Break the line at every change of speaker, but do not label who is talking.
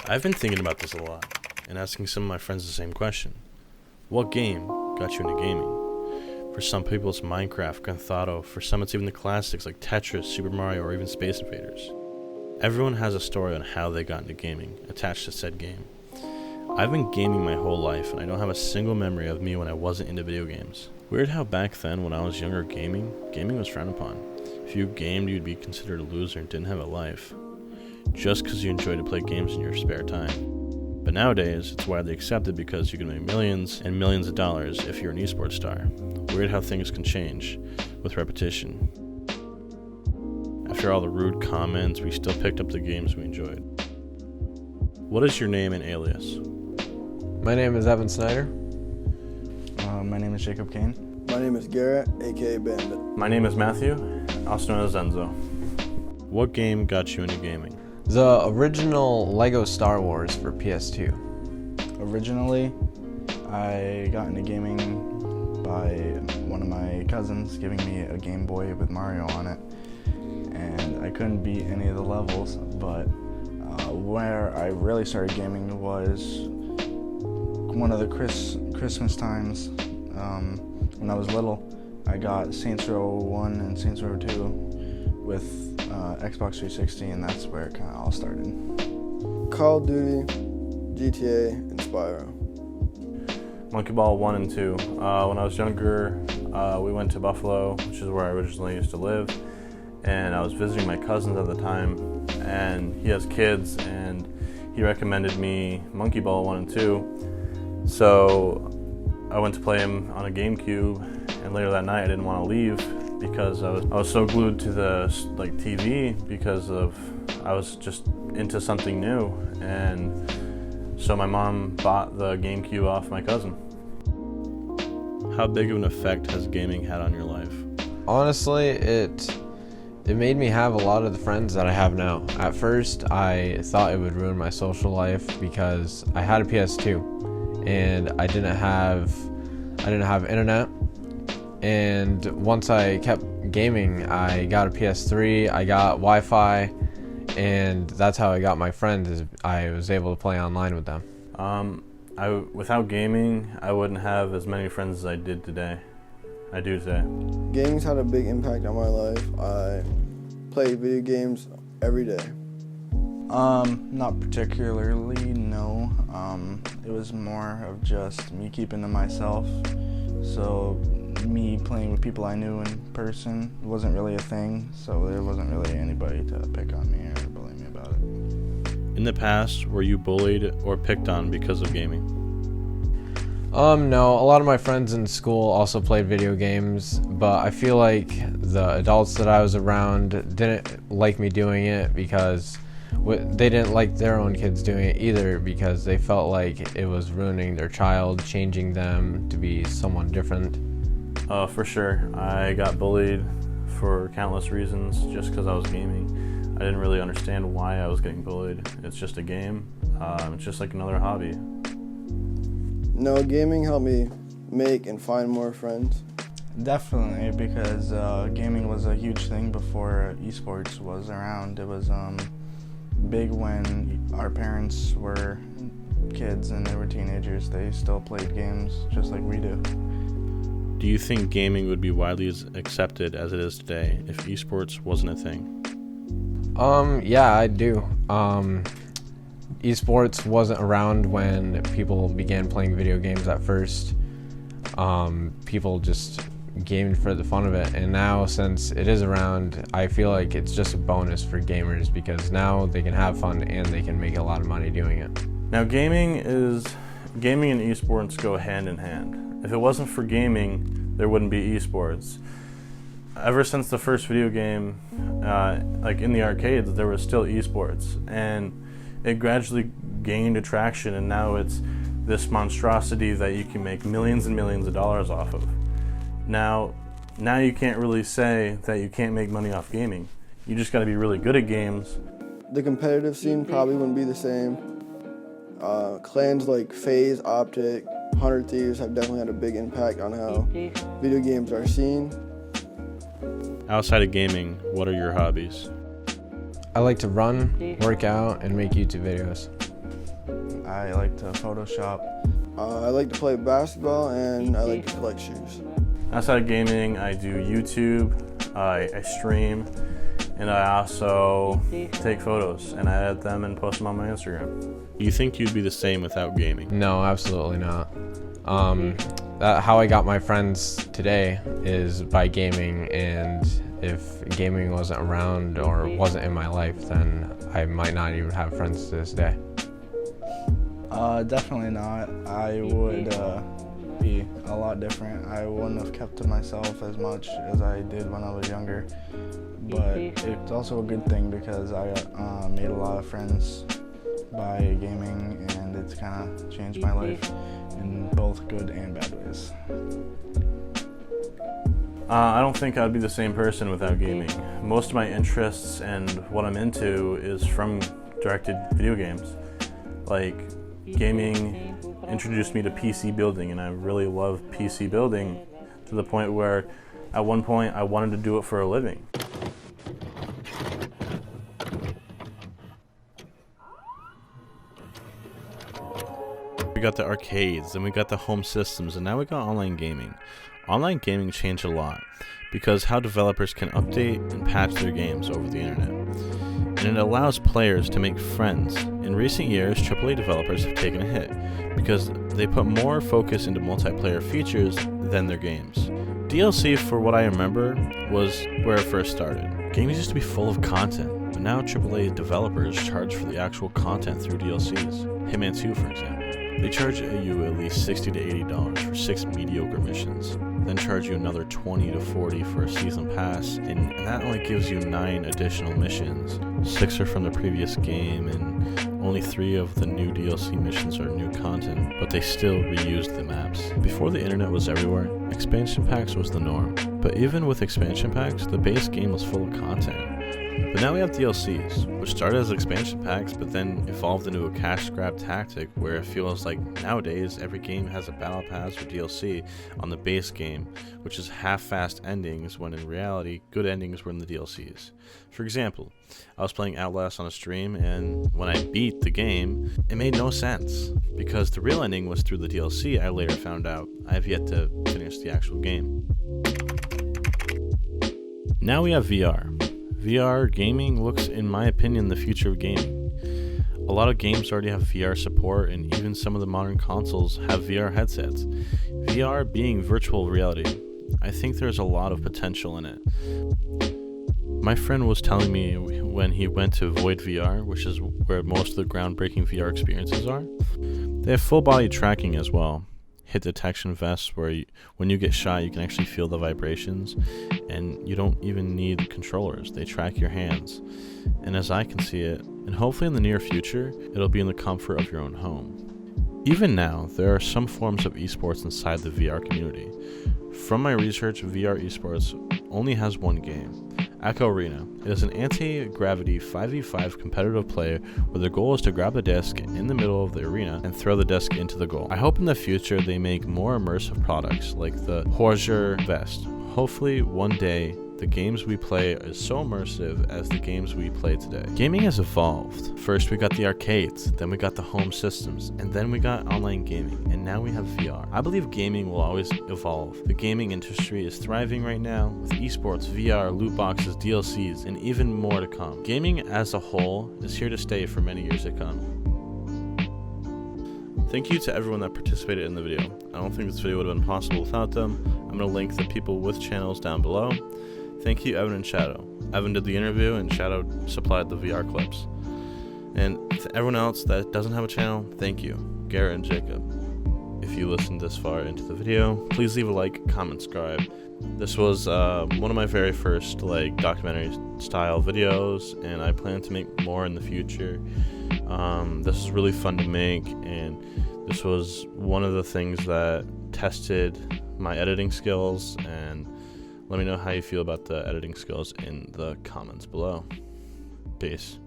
I've been thinking about this a lot, and asking some of my friends the same question. What game got you into gaming? For some people it's Minecraft, Grand Theft Auto. For some it's even the classics like Tetris, Super Mario, or even Space Invaders. Everyone has a story on how they got into gaming, attached to said game. I've been gaming my whole life, and I don't have a single memory of me when I wasn't into video games. Weird how back then, when I was younger, gaming was frowned upon. If you gamed, you'd be considered a loser and didn't have a life, just because you enjoyed to play games in your spare time. But nowadays, it's widely accepted because you can make millions and millions of dollars if you're an esports star. Weird how things can change with repetition. After all the rude comments, we still picked up the games we enjoyed. What is your name and alias?
My name is Evan Snyder.
My name is Jacob Kane.
My name is Garrett, aka Bandit.
My name is Matthew, also known as ZenZo. What game got you into gaming?
The original Lego Star Wars for PS2.
Originally, I got into gaming by one of my cousins giving me a Game Boy with Mario on it. And I couldn't beat any of the levels, but where I really started gaming was one of the Christmas times when I was little. I got Saints Row 1 and Saints Row 2 with Xbox 360, and that's where it kind of all started.
Call of Duty, GTA, and Spyro.
Monkey Ball 1 and 2. When I was younger, we went to Buffalo, which is where I originally used to live, and I was visiting my cousins at the time, and he has kids, and he recommended me Monkey Ball 1 and 2, so I went to play him on a GameCube, and later that night I didn't want to leave because I was so glued to the TV because I was just into something new, and so my mom bought the GameCube off my cousin. How big of an effect has gaming had on your life?
Honestly, it made me have a lot of the friends that I have now. At first, I thought it would ruin my social life because I had a PS2 and I didn't have internet. And once I kept gaming, I got a PS3, I got Wi-Fi, and that's how I got my friends, is I was able to play online with them.
Without gaming, I wouldn't have as many friends as I do today.
Gaming's had a big impact on my life. I play video games every day.
Not particularly, no. It was more of just me keeping to myself. So me playing with people I knew in person wasn't really a thing, so there wasn't really anybody to pick on me or bully me about it.
In the past, were you bullied or picked on because of gaming?
No, a lot of my friends in school also played video games, but I feel like the adults that I was around didn't like me doing it because they didn't like their own kids doing it either, because they felt like it was ruining their child, changing them to be someone different.
For sure. I got bullied for countless reasons just because I was gaming. I didn't really understand why I was getting bullied. It's just a game. It's just like another hobby.
No, gaming helped me make and find more friends.
Definitely, because gaming was a huge thing before esports was around. It was big when our parents were kids and they were teenagers. They still played games just like we do.
Do you think gaming would be widely as accepted as it is today if esports wasn't a thing?
Yeah, I do. Esports wasn't around when people began playing video games at first. People just gamed for the fun of it, and now since it is around, I feel like it's just a bonus for gamers because now they can have fun and they can make a lot of money doing it.
Now gaming and esports go hand in hand. If it wasn't for gaming, there wouldn't be esports. Ever since the first video game, like in the arcades, there was still esports, and it gradually gained attraction, and now it's this monstrosity that you can make millions and millions of dollars off of. Now you can't really say that you can't make money off gaming. You just got to be really good at games.
The competitive scene probably wouldn't be the same. Clans like FaZe, Optic, 100 Thieves have definitely had a big impact on how video games are seen.
Outside of gaming, what are your hobbies?
I like to run, work out, and make YouTube videos.
I like to Photoshop.
I like to play basketball, and I like to collect shoes.
Outside of gaming, I do YouTube, I stream, and I also take photos and I edit them and post them on my Instagram. You think you'd be the same without gaming?
No, absolutely not. How I got my friends today is by gaming, and if gaming wasn't around or wasn't in my life, then I might not even have friends to this day.
Definitely not. I would be a lot different. I wouldn't have kept to myself as much as I did when I was younger. But it's also a good thing because I made a lot of friends by gaming, and it's kind of changed my life in both good and bad ways.
I don't think I'd be the same person without gaming. Most of my interests and what I'm into is from directed video games. Like, gaming introduced me to PC building, and I really love PC building to the point where at one point I wanted to do it for a living. We got the arcades, and we got the home systems, and now we got online gaming. Online gaming changed a lot because how developers can update and patch their games over the internet. And it allows players to make friends. In recent years, AAA developers have taken a hit because they put more focus into multiplayer features than their games. DLC, for what I remember, was where it first started. Games used to be full of content, but now AAA developers charge for the actual content through DLCs. Hitman 2, for example. They charge you at least $60 to $80 for 6 mediocre missions, then charge you another $20 to $40 for a season pass, and that only gives you 9 additional missions. 6 are from the previous game, and only 3 of the new DLC missions are new content, but they still reused the maps. Before the internet was everywhere, expansion packs was the norm, but even with expansion packs, the base game was full of content. But now we have DLCs, which started as expansion packs but then evolved into a cash grab tactic where it feels like nowadays every game has a battle pass or DLC on the base game, which is half-assed endings when in reality good endings were in the DLCs. For example, I was playing Outlast on a stream, and when I beat the game, it made no sense because the real ending was through the DLC. I later found out. I have yet to finish the actual game. Now we have VR. VR gaming looks, in my opinion, the future of gaming. A lot of games already have VR support, and even some of the modern consoles have VR headsets. VR being virtual reality, I think there's a lot of potential in it. My friend was telling me when he went to Void VR, which is where most of the groundbreaking VR experiences are, they have full body tracking as well. Hit detection vests where when you get shot you can actually feel the vibrations, and you don't even need controllers. They track your hands. And as I can see it, and hopefully in the near future, it'll be in the comfort of your own home. Even now, there are some forms of esports inside the VR community. From my research, VR esports only has one game, Echo Arena. It is an anti-gravity 5v5 competitive play where the goal is to grab the disc in the middle of the arena and throw the disc into the goal. I hope in the future they make more immersive products like the Horger vest. Hopefully one day the games we play is so immersive as the games we play today. Gaming has evolved. First we got the arcades, then we got the home systems, and then we got online gaming, and now we have VR. I believe gaming will always evolve. The gaming industry is thriving right now with esports, VR, loot boxes, DLCs, and even more to come. Gaming as a whole is here to stay for many years to come. Thank you to everyone that participated in the video. I don't think this video would have been possible without them. I'm going to link the people with channels down below. Thank you, Evan and Shadow. Evan did the interview and Shadow supplied the VR clips. And to everyone else that doesn't have a channel, thank you, Garrett and Jacob. If you listened this far into the video, please leave a like, comment, subscribe. This was one of my very first documentary style videos, and I plan to make more in the future. This is really fun to make, and this was one of the things that tested my editing skills, and let me know how you feel about the editing skills in the comments below. Peace.